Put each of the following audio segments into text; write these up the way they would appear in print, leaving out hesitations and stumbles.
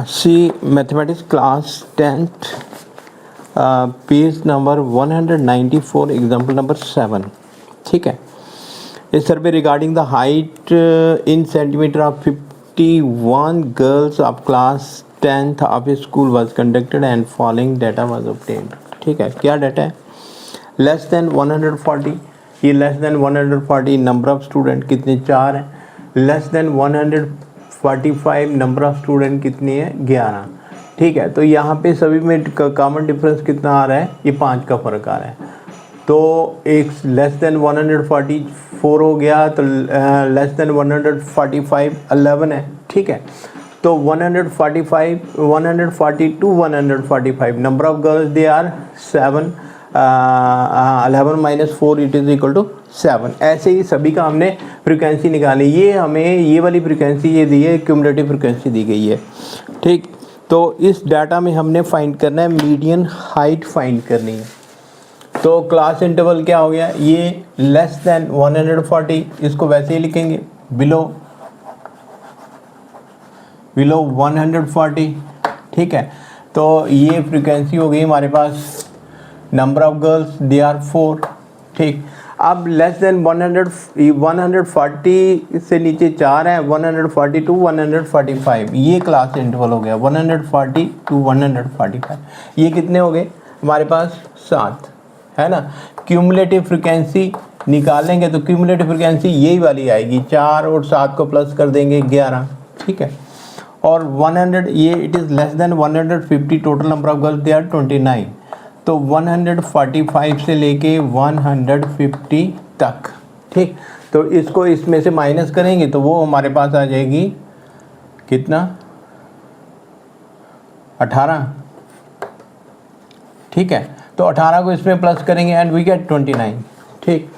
सी mathematics class 10th page number 194 example number 7. ठीक है. A survey regarding the height in centimeter of 51 girls of class 10th of a school was conducted and following data was obtained. ठीक है. क्या data है? Less than 140. ये less than 140 number of student कितने? 4 हैं. Less than 145 number of student कितनी है? 11. ठीक है. तो यहाँ पे सभी में कॉमन डिफरेंस कितना आ रहा है? ये 5 का फ़र्क आ रहा है. तो एक लेस देन 144 हो गया, तो लेस देन 145 11 है. ठीक है. तो 145 142 145 number of girls they are 7. 11 minus 4 it is equal to 7. ऐसे ही सभी का हमने फ्रिक्वेंसी निकाली. ये हमें ये वाली फ्रिक्वेंसी ये दी है, क्यूमुलेटिव फ्रिक्वेंसी दी गई है. ठीक. तो इस डाटा में हमने फाइंड करना है मीडियन हाइट फाइंड करनी है. तो क्लास इंटरवल क्या हो गया? ये लेस देन 140, इसको वैसे ही लिखेंगे बिलो 140. ठीक है. तो ये फ्रीक्वेंसी हो गई हमारे पास. Number of girls they are 4. ठीक. अब लेस देन 140 से नीचे 4 है. 142 145 ये क्लास इंटरवल हो गया. 140 to 145 ये कितने हो गए हमारे पास? 7 है ना. क्यूमुलेटिव फ्रिक्वेंसी निकालेंगे तो क्यूमुलेटिव फ्रिक्वेंसी यही वाली आएगी. 4 और 7 को प्लस कर देंगे 11. ठीक है. और 100 ये it is less than 150. Total number of girls they are 29. तो 145 से लेके 150 तक. ठीक. तो इसको इसमें से माइनस करेंगे तो वो हमारे पास आ जाएगी कितना? 18. ठीक है. तो 18 को इसमें प्लस करेंगे एंड वी गेट 29. ठीक.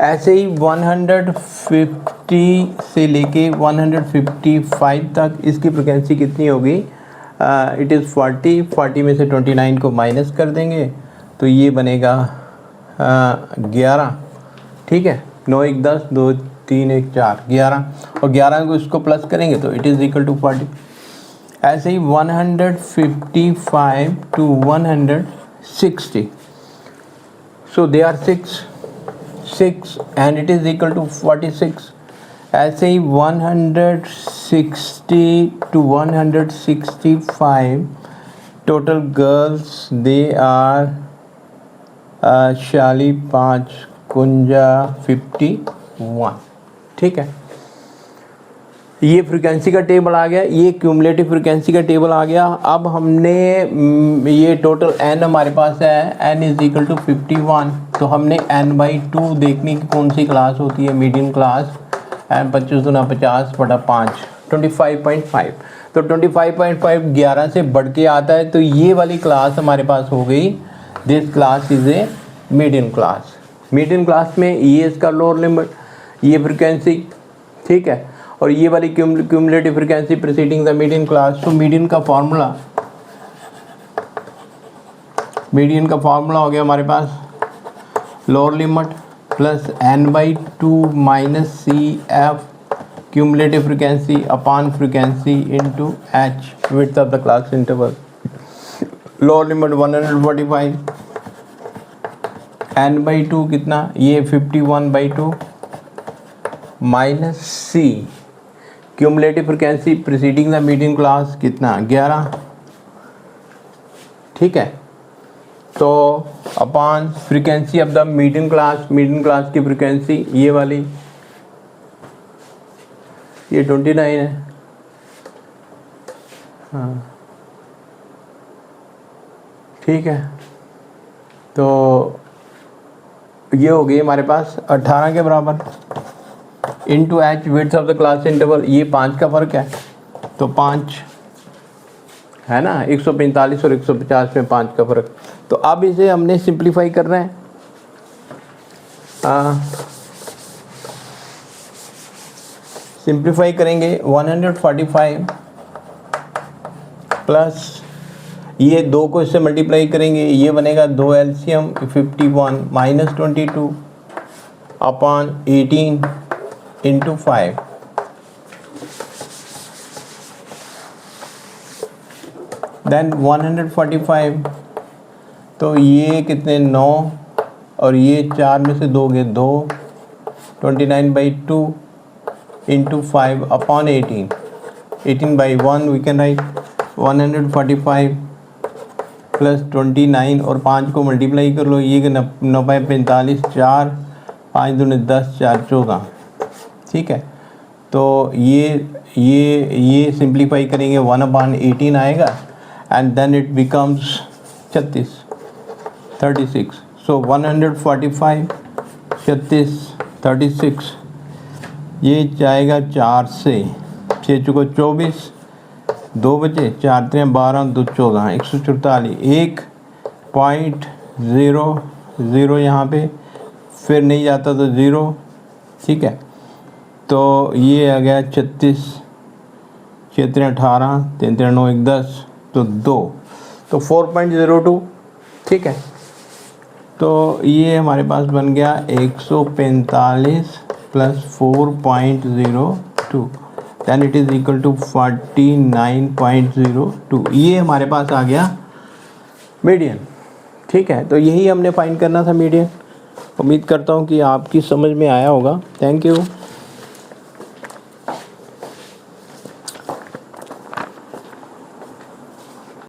ऐसे ही 150 से लेके 155 तक इसकी फ्रिक्वेंसी कितनी होगी? इट इज़ 40 में से 29 को माइनस कर देंगे तो ये बनेगा 11. ठीक है. 9 1 10 2 3 1 4 11 और 11 को इसको प्लस करेंगे तो इट इज़ इक्वल टू 40. ऐसे ही 155 to 160. So they are 6 and it is equal to 46. ऐसे ही 160 to 165 total girls they are 5 कुंजा 51. ठीक है. ये फ्रिक्वेंसी का टेबल आ गया. ये क्यूमुलेटिव फ्रिक्वेंसी का टेबल आ गया. अब हमने ये टोटल n हमारे पास है. n is equal to 51. तो हमने n/2 देखने की कौन सी क्लास होती है? Medium class. n 25 × 50 बटा 5 25.5. तो 25.5 11 से बढ़ के आता है. तो ये वाली क्लास हमारे पास हो गई. This class is a medium class. Medium class में ये इसका लोअर लिमिट, ये फ्रिक्वेंसी. ठीक है. और ये वाली cumulative frequency preceding the median class. तो मीडियन का फॉर्मूला हो गया हमारे पास lower limit plus n/2 minus CF cumulative frequency upon frequency into h width of the class interval. Lower limit 145 n/2 कितना? ये 51/2 minus C cumulative frequency preceding the median class कितना? 11. ठीक है. तो upon frequency of the median class की frequency ये वाली, ये 29 है. हाँ. ठीक है. तो ये हो गई हमारे पास 18 के बराबर into h width of the class interval. ये 5 का फ़र्क है तो 5 है ना. 145 और 150 में 5 का फ़र्क. तो अब इसे हमने सिंप्लीफाई करना है. सिंप्लीफाई करेंगे 145 प्लस ये 2 को इससे मल्टीप्लाई करेंगे. ये बनेगा 2 LCM 51 minus 22 upon 18 into 5. Then 145, तो ये कितने 9 और ये 4 में से 2 गए 2, 29/2 into 5 upon 18, 18/1 we can write 145 plus 29 और 5 को मल्टीप्लाई कर लो, ये 9/45, 4, 5 दूनी 10, 4 14, ठीक है। तो ये सिंप्लीफाई करेंगे 1/18 आएगा and then it becomes 36, so 145 36 36, ये जाएगा 4 से 6 चुको 24, 2 बचे 4 3 12 2 14, 144, 1.00 यहाँ पे, फिर नहीं जाता तो 0, ठीक है। तो ये आ गया 36, 6 3 18, 3 3 9 1 10, तो 2, तो 4.02, ठीक है। तो ये हमारे पास बन गया 145 plus 4.02, then it is equal to 49.02, ये हमारे पास आ गया मीडियन, ठीक है। तो यही हमने फाइंड करना था मीडियन। उम्मीद करता हूँ कि आपकी समझ में आया होगा। Thank you.